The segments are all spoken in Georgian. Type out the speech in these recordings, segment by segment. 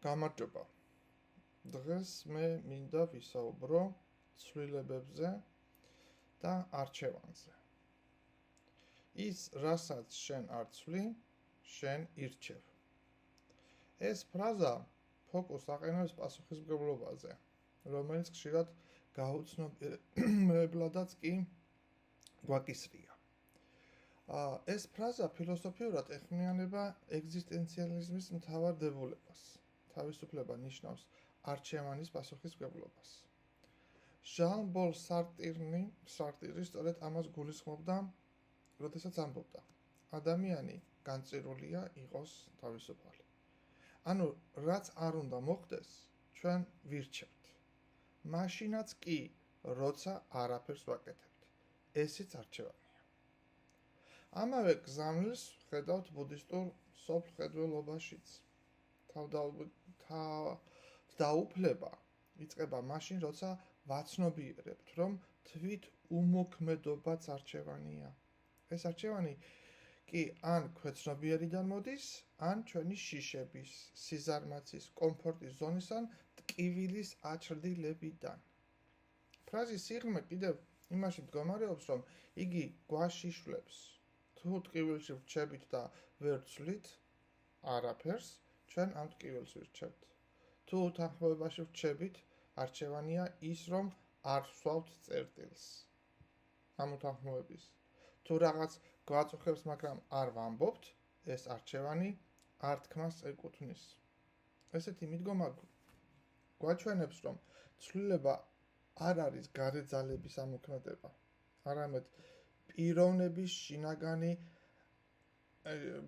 გამარჯობა. დღეს მე მინდა ვისაუბრო ცვლილებებზე და არჩევანზე. ის, რასაც შენ არ ცვლი, შენ ირჩევ. ეს ფრაზა ფოკუსს აყენებს პასუხისმგებლობაზე, რომელიც ხშირად გაუცნობიერებლადაც კი გვაკისრია. ეს ფრაზა ფილოსოფიურად ეხმიანება ეგზისტენციალიზმის მთავარ დებულებას. თავისუფლება ნიშნავს არჩევანის პასუხისმგებლობას. ჟან-პოლ სარტირი სწორედ ამას გულისხმობდა, როდესაც ამბობდა: ადამიანი განწირულია იყოს თავისუფალი. ანუ რაც არ უნდა მოხდეს, ჩვენ ვირჩევთ. მაშინაც კი, როცა არაფერს ვაკეთებთ. ესეც არჩევანია. ამავე გზავნილს ხედავთ ბუდისტურ სოფლმხედველობაშიც. თავდაუფლება იწყება მაშინ, როცა ვაცნობიერებთ, რომ თვით უმოქმედობაც არჩევანია. ეს არჩევანი კი ან ქვეცნობიერიდან მოდის, ან ჩვენი შიშების, სიზარმაცის, კომფორტის ზონის ან ტკივილის აჩრდილებიდან. ფრაზის სიღრმე კიდევ იმაში მდგომარეობს, რომ იგი გვაშიშვლებს. თუ ტკივილში ვრჩებით და ვერ ვცვლით არაფერს, ჩვენ ამ ტკივილს ვირჩევთ. თუ უთანხმოებაში ვრჩებით, არჩევანია ის, რომ არ ვსვავთ წერტილს ამ უთანხმოების. თუ რაღაც გვაწუხებს, მაგრამ არ ვამბობთ, ეს არჩევანი ართქმას ეკუთვნის. ესეთი მიდგომა გვაჩვენებს, რომ ცვლილება არ არის გარე ძალების ამოქმედება, არამედ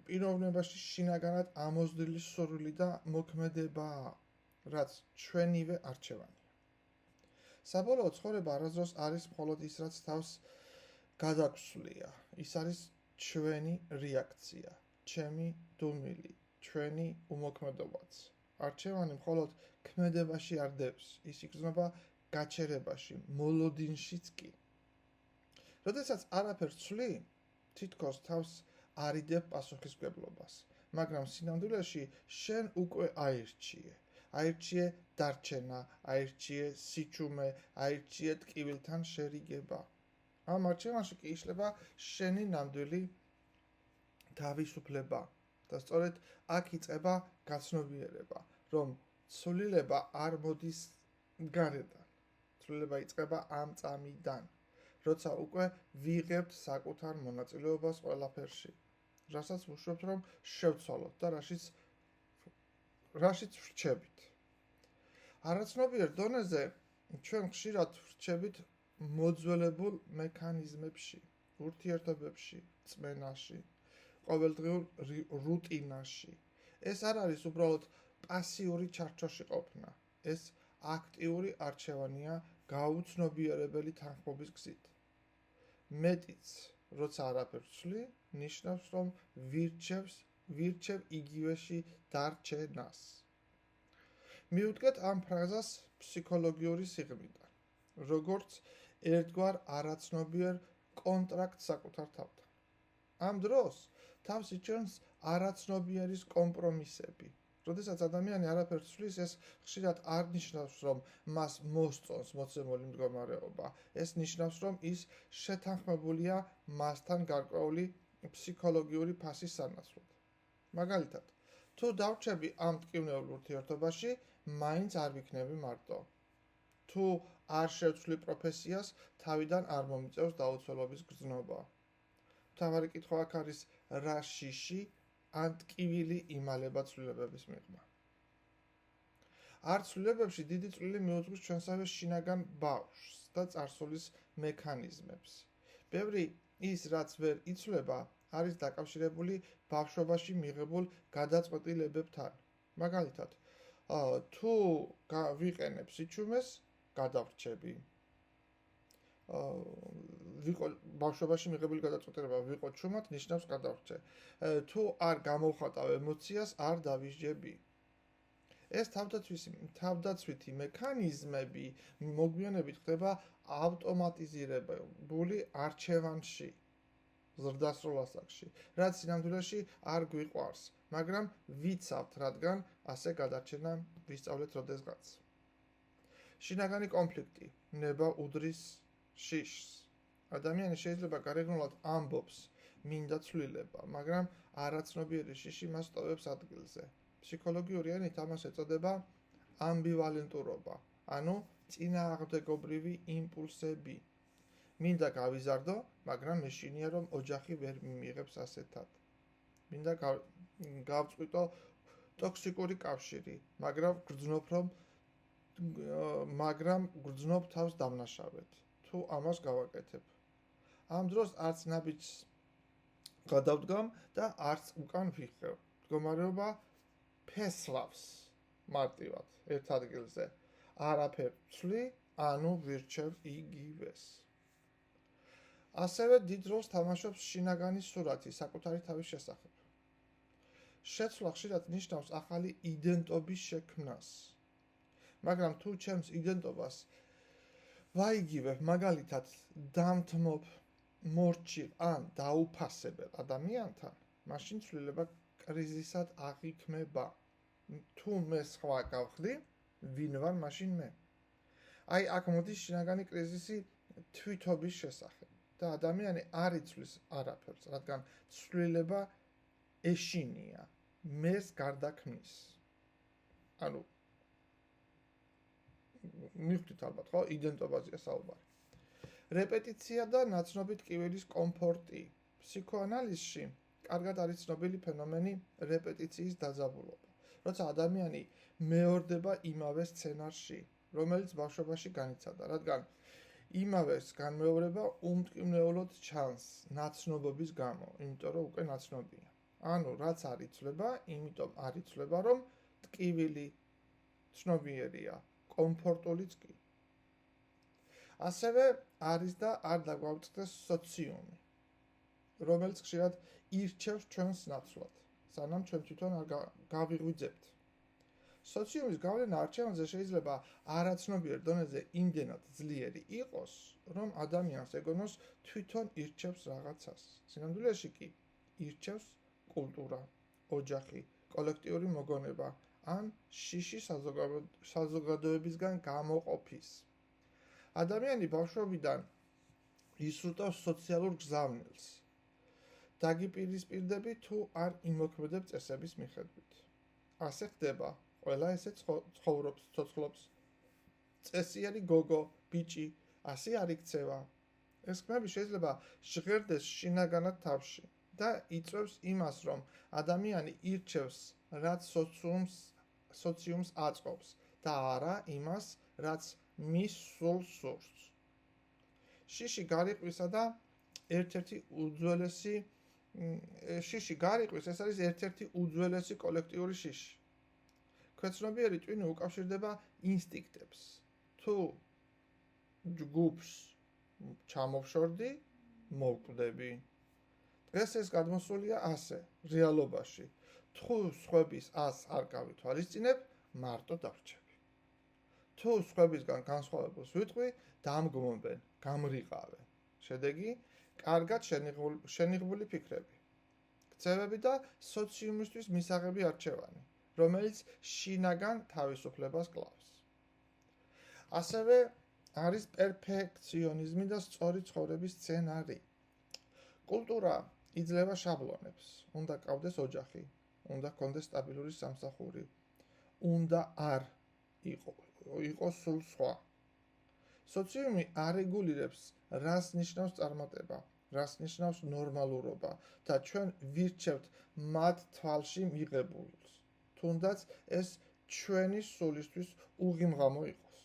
პიროვნებაში შინაგანად ამოზრდილი სურვილი და მოქმედებაა, რაც ჩვენივე არჩევანია. საბოლოო ცხოვრება არასდროს არის მხოლოდ ის, რაც თავს გადაგვსვლია. ის არის ჩვენი რეაქცია, ჩემი დუმილი, ჩვენი უმოქმედობაც. არჩევანი მხოლოდ ქმედებაში არ დევს, ის იგრძნობა გაჩერებაში, მოლოდინშიც კი. როდესაც არაფერს ცვლი, თითქოს თავს არიდებ პასუხისმგებლობას, მაგრამ სინამდვილეში შენ უკვე აირჩიე დარჩენა, აირჩიე სიჩუმე, აირჩიე ტკივილთან შერიგება. ამ არჩევანში კი იშლება შენი ნამდვილი თავისუფლება და სწორედ აქ იწყება გაცნობიერება, რომ ცვლილება არ მოდის გარედან, ცვლილება იწყება ამ წამიდან, როცა უკვე ვიღებთ საკუთარ მონაწილეობას ყველაფერში, რასაც ვუშვებთ, რომ შევცვალოთ და რაშიც ვრჩებით. არაცნობიერ დონეზე ჩვენ ხშირად ვრჩებით მოძველებულ მექანიზმებში, ურთიერთობებში, წმენაში, ყოველდღიურ რუტინაში. ეს არ არის უბრალოდ პასიური ჩარჩოში ყოფნა, ეს აქტიური არჩევანია გაუცნობიერებელი თანხმობის გზით. მეტიც, როცა არაფერს ვცვლი, ნიშნავს, რომ ვირჩევ იგივეში დარჩენას. მივუდგეთ ამ ფრაზას ფსიქოლოგიური სიღრმიდან, როგორც ერთგვარ არაცნობიერ კონტრაქტს საკუთარ თავთან. ამ დროს თავს იჩენს არაცნობიერის კომპრომისები. როდესაც ადამიანი არაფერს ცვლის, ეს ხშირად არ ნიშნავს, რომ მას მოსწონს მოცემული მდგომარეობა. ეს ნიშნავს, რომ ის შეთანხმებულია მასთან გარკვეული ფსიქოლოგიური ფასის სანაცვლოდ. მაგალითად, თუ დავრჩები ამ ტკივნეულ ურთიერთობაში, მაინც არ ვიქნები მარტო. თუ არ შევცვლი პროფესიას, თავიდან არ მომიწევს დაუცველობის გრძნობა. მთავარი კითხვა აქ არის, რა შიში ან ტკივილი იმალება ცვლილებების მიღმა. არ ცვლილებებში დიდი წვლილი მიუძღვის ჩვენსავე შინაგან ბავშვს და წარსულის მექანიზმებს. ბევრი ის, რაც ვერ იცვლება, არის დაკავშირებული ბავშვობაში მიღებულ გადაწყვეტილებებთან. მაგალითად, თუ ვიყენებ სიჩუმეს, გადავრჩები. ბავშვობაში მიღებული გადაწყვეტილება ვიყო ჩუმად, ნიშნავს გადავრჩე. თუ არ გამოვხატავ ემოციას, არ დავისჯები. ეს თავდაცვითი მექანიზმები მოგვიანებით ხდება ავტომატიზირებული არჩევანში. ზრდასრულ ასაკში, რაც სინამდვილეში არ გვიყვარს, მაგრამ ვიცავთ, რადგან ასე გადარჩენა ვისწავლეთ როდესღაც. შინაგანი კონფლიქტი, ნება უდრის შიშს. ადამიანი შეიძლება გარეგნულად ამბობს, მინდა ცვლილება, მაგრამ არაცნობიერი შიში მას ტოვებს ადგილზე. ფსიქოლოგიური ენით ამას ეწოდება ამბივალენტურობა, ანუ წინააღმდეგობრივი იმპულსები. მინდა გავიზარდო, მაგრამ მეშინია, რომ ოჯახი ვერ მიიღებს ასეთად. მინდა გავწყვიტო ტოქსიკური კავშირი, მაგრამ გრძნობ თავს დამნაშავედ. თუ ამას გავაკეთებ. ამ დროს არც ნაბიჯს გადავდგამ და არც უკან ვიხევ. მდგომარეობა ფესლავს მარტივად ერთ ადგილზე. არაფერ ვცვლი, ანუ ვირჩევ იგივეს. ასევე დიდ როლს თამაშობს შინაგანი სურათი საკუთარი თავის შესახებ. შეცვლა ხშირად ნიშნავს ახალი იდენტობის შექმნას. მაგრამ თუ ჩემს იდენტობას ვაიგივებ, მაგალითად, დამთმობ, მორჩილ ან დაუფასებელ ადამიანთან, მაშინ ცვლილება კრიზისად აღიქმება. თუ მე სხვა გავხდი, ვინ ვარ მაშინ მე? აი აქ მოდის შინაგანი კრიზისი თვითობის შესახებ. და ადამიანი არ იცვლის არაფერს, რადგან ცვლილება ეშინია, მეს გარდაქმნის. ანუ მივხვდით ალბათ, ხო, იდენტობაზეა საუბარი. რეპეტიცია და ნაცნობი ტკივილის კომფორტი. ფსიქოანალიზში კარგად არის ცნობილი ფენომენი რეპეტიციის დაძაბულობა. როცა ადამიანი მეორდება იმავე სცენარში, რომელიც ბავშვობაში განიცადა, რადგან იმავეს განმეორება უმტკივნეულოდ ჩანს ნაცნობობის გამო, იმიტომ რომ უკვე ნაცნობია. ანუ რაც არ იცვლება, იმიტომ არ იცვლება, რომ ტკივილი ცნობიერია, კომფორტულიც კი. ასევე არის და არ დაგვაუწყდეს სოციუმი, რომელიც ხშირად ირჩევს ჩვენს ნაცვლად, სანამ ჩვენ თვითონ არ გავიღვიძებთ. სოციუმის გავლენა არჩევანზე შეიძლება არაცნობიერ დონეზე იმდენად ძლიერი იყოს, რომ ადამიანს ეგონოს თვითონ ირჩევს რაღაცას. სინამდვილეში კი ირჩევს კულტურა, ოჯახი, კოლექტიური მოგონება ან შიში საზოგადოებისგან გამოყოფის. ადამიანი ბავშვობიდან ისრუტავს სოციალურ გზავნილს. დაგიპირისპირდები თუ არ იმოქმედებ წესების მიხედვით. ასე ხდება. ყველა ესე ცხოვრობს, ცოცხლობს. წესიერი გოგო, ბიჭი, ასე არ იქცევა. ეს ხმები შეიძლება ჟღერდეს შინაგანად თავში და იწვევს იმას, რომ ადამიანი ირჩევს, რაც სოციუმს აწყობს და არა იმას, რაც მის სულს სურს. შიში გარიყვისა და ერთ-ერთი უძველესი ეს არის ერთ-ერთი უძველესი კოლექტიური შიში. ქვეცნობიერი ტვინი უკავშირდება ინსტინქტებს. თუ ჯგუფს ჩამოვშორდი, მოვკვდები. დღეს ეს გადმოსულია ასე, რეალობაში. თუ სხვების ას არ გავითვალისწინებ, მარტო დავრჩები. თუ სხვებისგან განსხვავებულს ვიტყვი, დამგმობენ, გამრიყავენ. შედეგი, კარგად შენიღბული ფიქრები. ქცევები და სოციუმისთვის მისაღები არჩევანი, რომელიც შინაგან თავისუფლებას კლავს. ასევე არის პერფექციონიზმი და სწორი ცხოვრების სცენარი. კულტურა იძლევა შაბლონებს. უნდა გყავდეს ოჯახი, უნდა გქონდეს სტაბილური სამსახური, უნდა არ იყოს სულ სხვა. სოციუმი არეგულირებს, რას ნიშნავს წარმატება, რას ნიშნავს ნორმალურობა და ჩვენ ვირჩევთ მათ თვალში მიღებულს. თუნდაც ეს ჩვენი სულისთვის უღიმღამო იყოს.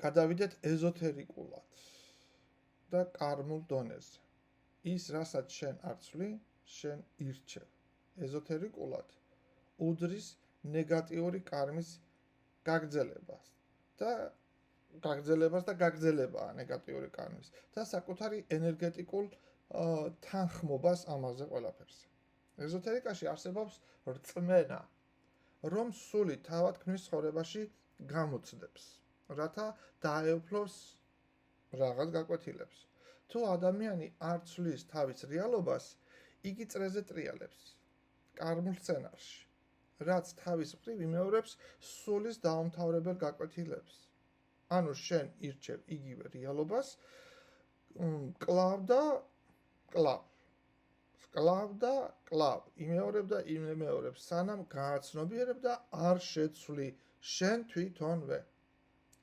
გადავიდეთ ეზოთერიკულად და კარმულ დონეზე. ის, რასაც შენ არ ცვლი, შენ ირჩევ. ეზოთერიკულად უდრის ნეგატიური კარმის გაგრძელებას და გაგრძელებაა ნეგატიური კარმის და საკუთარი ენერგეტიკულ თანხმობას ამაზე ყველაფერზე. ეზოთერიკაში არსებობს რწმენა, რომ სული თავად ქმნის ცხოვრებაში გამოცდებს, რათა დაეუფლოს რაღაც გაკვეთილებს. თუ ადამიანი არ ცვლის თავის რეალობას, იგი წრეზე ტრიალებს კარმულ სცენარში, რაც თავის მხრივ იმეორებს სულის დაუმთავრებელ გაკვეთილებს. ანუ შენ ირჩევ იგივე რეალობას, კლავ და კლავ, იმეორებ და იმეორებს, სანამ გააცნობიერებ და არ შეცვლი შენ თვითონვე.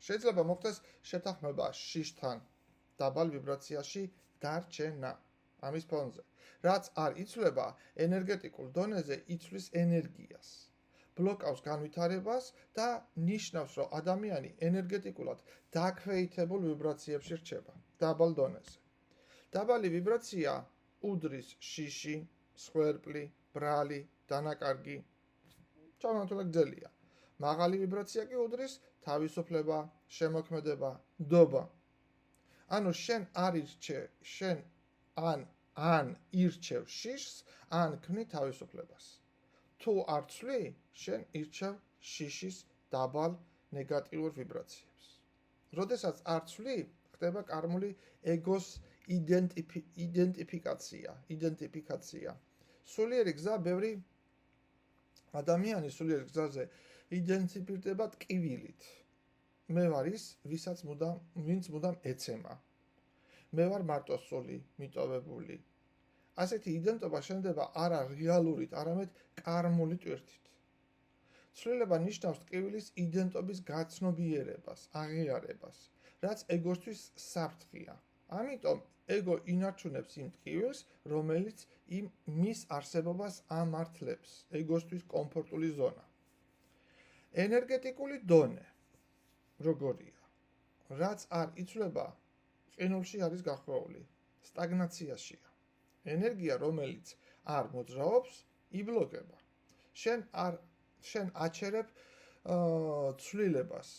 შეიძლება მოხდეს შეთანხმება შიშთან დაბალ ვიბრაციაში დარჩენა ამის ფონზე. რაც არ იცვლება, ენერგეტიკულ დონეზე იცვლის ენერგიას, ბლოკავს განვითარებას და ნიშნავს, რომ ადამიანი ენერგეტიკულად დაქვეითებულ ვიბრაციებში რჩება, დაბალ დონეზე. დაბალი ვიბრაცია უდრის შიში, სხვერპლი, ბრალი, დანაკარგი, ჩამონათვალე გძელია. მაღალი ვიბრაცია კი უდრის თავისუფლება, შემოქმედება, ნდობა. ანუ შენ ან ირჩევ შიშს, ან ქმნი თავისუფლებას. თუ არ ცვლი, შენ ირჩევ შიშის დაბალ ნეგატიურ ვიბრაციებს. როდესაც არ ცვლი, ხდება კარმული ეგოს იდენტიფიკაცია. სულიერი გზა ბევრი ადამიანი სულიერ გზაზე იდენტიფიცირდება ტკივილით. მე ვარ ის, ვინც მუდამ ეცემა. მე ვარ მარტოსული, მიტოვებული. ასეთი იდენტობა შენდება არა რეალურით, არამედ კარმული ტვირთით. ცვლილება ნიშნავს ტკივილის იდენტობის გაცნობიერებას, აღიარებას, რაც ეგოსთვის საფრთხეა. ამიტომ ეგო ინარჩუნებს იმ ტკივილს, რომელიც მის არსებობას ამართლებს, ეგოსთვის კომფორტული ზონა. ენერგეტიკული დონე როგორია? რაც არ იცვლება, ყინულში არის გახვეული, სტაგნაციაშია. ენერგია, რომელიც არ მოძრაობს, იბლოკება. შენ აჩერებ ცვლილებას.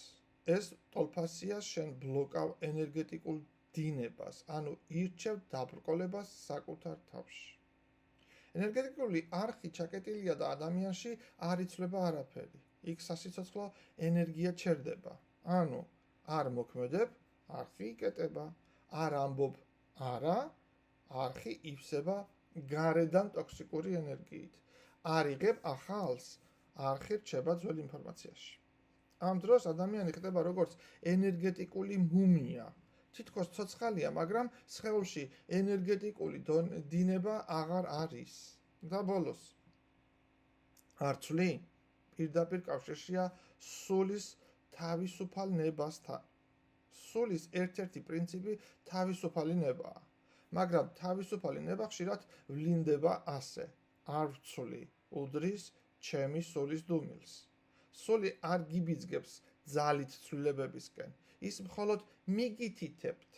ეს ტოლფასია შენ ბლოკავ ენერგეტიკულ დინებას, ანუ ირჩევ დაბრკოლებას საკუთარ თავში. ენერგეტიკული არხი ჩაკეტილია და ადამიანში არ იცვლება არაფერი. იქ სასიცოცხლო ენერგია ჩერდება. ანუ არ მოქმედებ, არხი იკეტება, არ ამბობ არა, არხი ივსება გარედან ტოქსიკური ენერგიით. არ იღებ ახალს, არხი რჩება ძველ ინფორმაციაში. ამ დროს ადამიანი ხდება როგორც ენერგეტიკული მუმია. თითქოს ცოცხალია, მაგრამ სხეულში ენერგეტიკული დინება აღარ არის. და ბოლოს არ ცვლი? პირდაპირ კავშირშია სულის თავისუფალ ნებასთან. სულის ერთ-ერთი პრინციპი თავისუფალი ნებაა. მაგრამ თავისუფალი ნება ხშირად ვლინდება ასე. არ ვცვლი, უდრის ჩემი სულის დუმილს. სული არ გიბიძგებს ძალით ცვლილებებისკენ. ის მხოლოდ მიგითითებთ,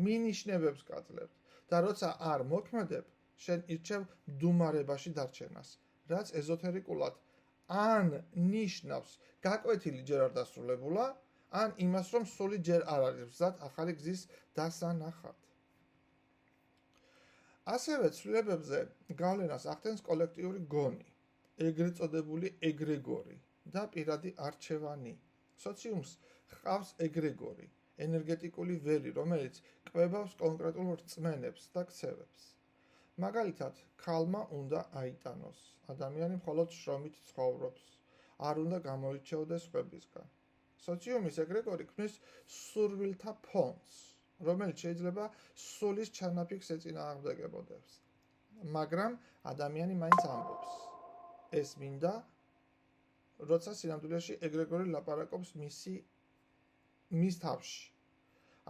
მინიშნებებს გაძლევთ და როცა არ მოქმედებ, შენ ირჩევ მდუმარებაში დარჩენას, რაც ეზოთერიკულად ან ნიშნავს გაკვეთილი ჯერ არ დასრულებულა, ან იმას, რომ სული ჯერ არ არის მზად ახალი გზის დასანახად. ასევე ცვლილებებზე გავლენას ახდენს კოლექტიური გონი, ეგრეთ წოდებული ეგრეგორი და პირადი არჩევანი. სოციუმს ჰყავს ეგრეგორი, ენერგეტიკული ვერი, რომელიც კვებავს კონკრეტულ რწმენებს და ქცევებს. მაგალითად, ქალმა უნდა აიტანოს, ადამიანი მხოლოდ შრომით ცხოვრობს, არ უნდა გამოირჩეოდეს სხვებისგან. სოციუმის ეგრეგორი ქმნის სურვილთა ფონს, რომელიც შეიძლება სულის ჩანაფიქრს ეწინააღმდეგებოდეს. მაგრამ ადამიანი მაინც ამბობს, ეს მინდა, როცა სინამდვილეში ეგრეგორი ლაპარაკობს მის თავში.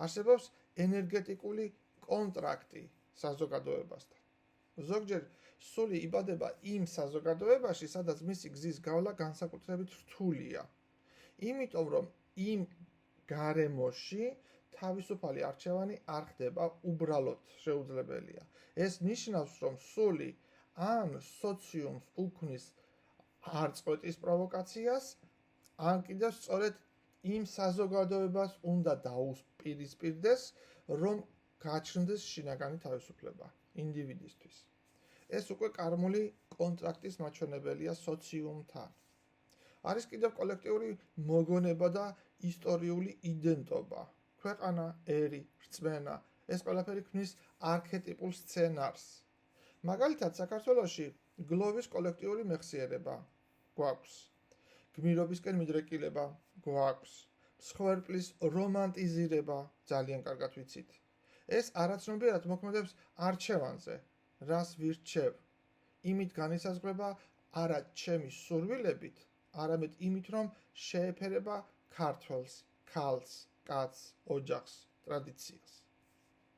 არსებობს ენერგეტიკული კონტრაქტი საზოგადოებასთან. ზოგჯერ სული იბადება იმ საზოგადოებაში, სადაც მისი გზის გავლა განსაკუთრებით რთულია. იმიტომ რომ იმ გარემოში თავისუფალი არჩევანი არ ხდება უბრალოდ შეუძლებელია. ეს ნიშნავს, რომ სული ან სოციუმს უქმნის არწყვეტის პროვოკაციას, ან კიდევ სწორედ იმ საზოგადოებას უნდა დაუპირისპირდეს, რომ გაჩნდეს შინაგანი თავისუფლება ინდივიდისთვის. ეს უკვე კარმული კონტრაქტის მაჩვენებელია სოციუმთან. არის კიდევ კოლექტიური მოგონება და ისტორიული იდენტობა. ქვეყანა, ერი, რწმენა, ეს ყველაფერი ქმნის არქეტიპულ სცენარს. მაგალითად, საქართველოში გლოვის კოლექტიური მეხსიერება გვაქვს. გმირობისკენ მიდრეკილება გვაქვს. მსხვერპლის რომანტიზირება ძალიან კარგად ვიცით. ეს არაცნობიერად მოქმედებს არჩევანზე, რას ვირჩევ. იმით განისაზღვრება არა ჩემი სურვილებით, არამედ იმით, რომ შეეფერება ქართველს, ქალს, კაცს, ოჯახს, ტრადიციას.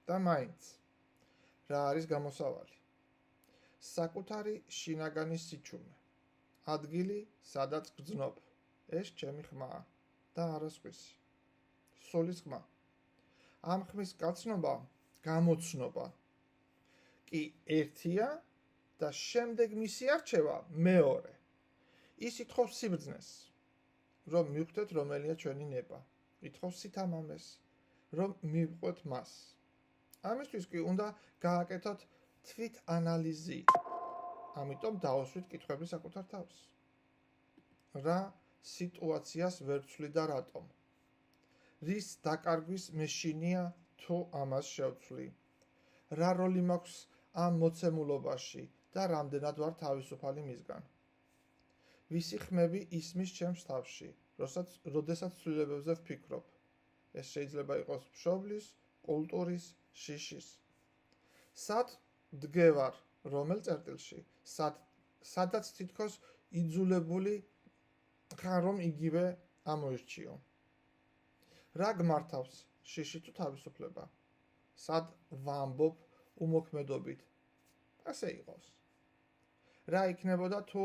და მაინც, რა არის გამოსავალი? საკუთარი შინაგანი სიჩუმე. ადგილი, სადაც გრძნობ. ეს ჩემი ხმაა და არა სხვისი. სულის ხმა. ამ ხმის გაცნობა, გამოცნობა კი ერთია და შემდეგ მისი არჩევა მეორე. ის ითხოვს სიბრძნეს, რომ მივხვდეთ რომელია ჩვენი ნება. ითხოვს სითამამეს, რომ მივყვეთ მას. ამისთვის კი უნდა გააკეთოთ თვითანალიზი. ამიტომ დავუსვით კითხვები საკუთარ თავს. რა სიტუაციას ვერ ვცვლი და რატომ? რის დაკარგვის მეშინია თუ ამას შევცვლი? რა როლი მაქვს ამ მოცემულობაში და რამდენად ვარ თავისუფალი მისგან? ვისი ხმები ისმის ჩემს თავში, როდესაც ცვლილებებზე ვფიქრობ? ეს შეიძლება იყოს მშობლის, კულტურის, შიშის. სად დგევარ, რომელ წერტილში? სადაც თითქოს იძულებული ხარ, რომ იგივე ამოირჩიო. რა გმართავს, შიში თუ თავისუფლება? სად ვამბობ უმოქმედობით? ასე იყოს. რა იქნებოდა თუ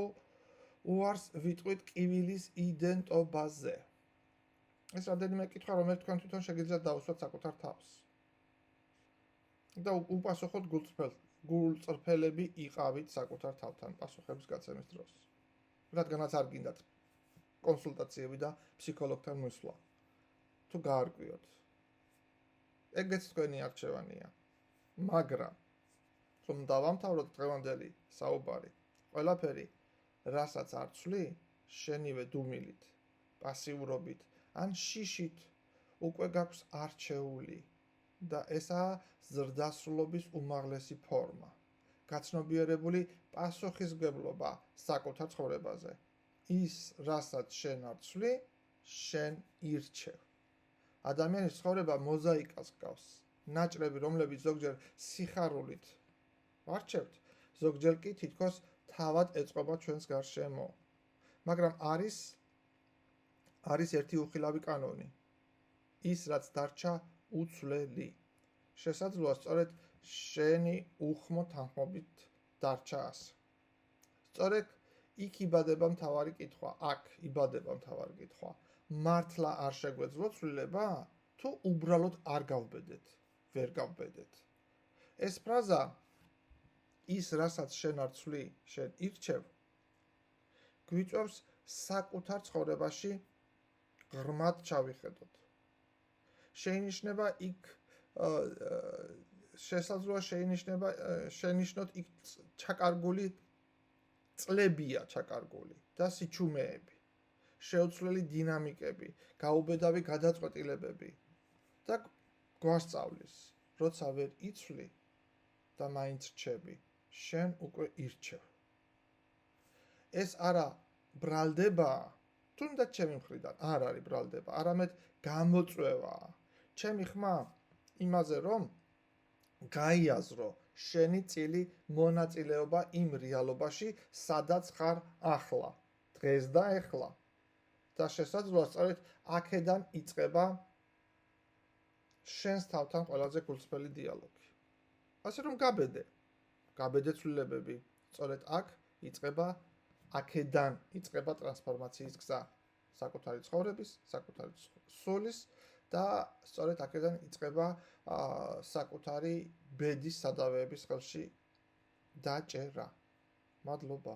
უარს ვიტყვით კივილის იდენტობაზე? ეს რამდენიმე კითხვა, რომელიც თქვენ თვითონ შეგიძლიათ დაუსვათ საკუთარ თავს. და უპასუხოთ გულწრფელები იყავით საკუთარ თავთან პასუხების გაცემის დროს. რადგანაც არ გინდათ კონსულტაციები და ფსიქოლოგთან მოსვლა. თუ გაარკვიოთ. ეგეც თქვენი არჩევანია. მაგრამ რომ დავამთავროთ დღევანდელი საუბარი, ყველაფერი, რასაც არ ცვლი, შენივე დუმილით, პასიურობით, ან შიშით უკვე გაქვს არჩეული და ესაა ზრდასრულობის უმაღლესი ფორმა. გაცნობიერებული პასუხისმგებლობა საკუთარ ცხოვრებაზე. ის, რასაც შენ არ ცვლი, შენ ირჩევ. ადამიანის ცხოვრება მოზაიკას გავს. ნაჭრები, რომლებიც ზოგჯერ სიხარულით ვარჩევთ, ზოგჯერ კი თითქოს თავად ეწყობა ჩვენს გარშემო. მაგრამ არის ერთი უხილავი კანონი. ის, რაც დარჩა უცვლელი. შესაძლოა სწორედ შენი უხმო თანხმობით დარჩა ასე. სწორედ იქ იბადება მთავარი კითხვა, აქ იბადება მთავარი კითხვა. მართლა არ შეგვეძლო ცვლილება, თუ უბრალოდ არ გავბედეთ, ვერ გავბედეთ. ეს ფრაზა, ის, რასაც შენ არ ცვლი, შენ ირჩევ, გვიწევს საკუთარ ცხოვრებაში ღრმად ჩავიხედოთ. შეინიშნება იქ შესაძლოა შეინიშნოთ იქ ჩაკარგული წლებია ჩაკარგული და სიჩუმეები, შეუცვლელი დინამიკები, გაუბედავი გადაწყვეტილებები და გვასწავლის, როცა ვერ იცვლი და მაინც რჩები, შენ უკვე ირჩევ. ეს არა ბრალდებაა, თუნდაც ჩემი მხრიდან არ არის ბრალდება, არამედ გამოწვევაა. ჩემი ხმა იმაზე, რომ გაიაზრო შენი წილი მონაწილეობა იმ რეალობაში, სადაც ხარ ახლა, დღეს და ეხლა. და შესაძლოა სწორედ აქედან იწყება შენს თავთან ყველაზე გულწრფელი დიალოგი. ასე რომ გაბედე ცვლილებები, სწორედ აქ აქედან იწყება ტრანსფორმაციის გზა საკუთარი ცხოვრების, საკუთარი სულის და სწორედ აქედან იწყება საკუთარი ბედის სადავეების ხელში დაჭერა. მადლობა.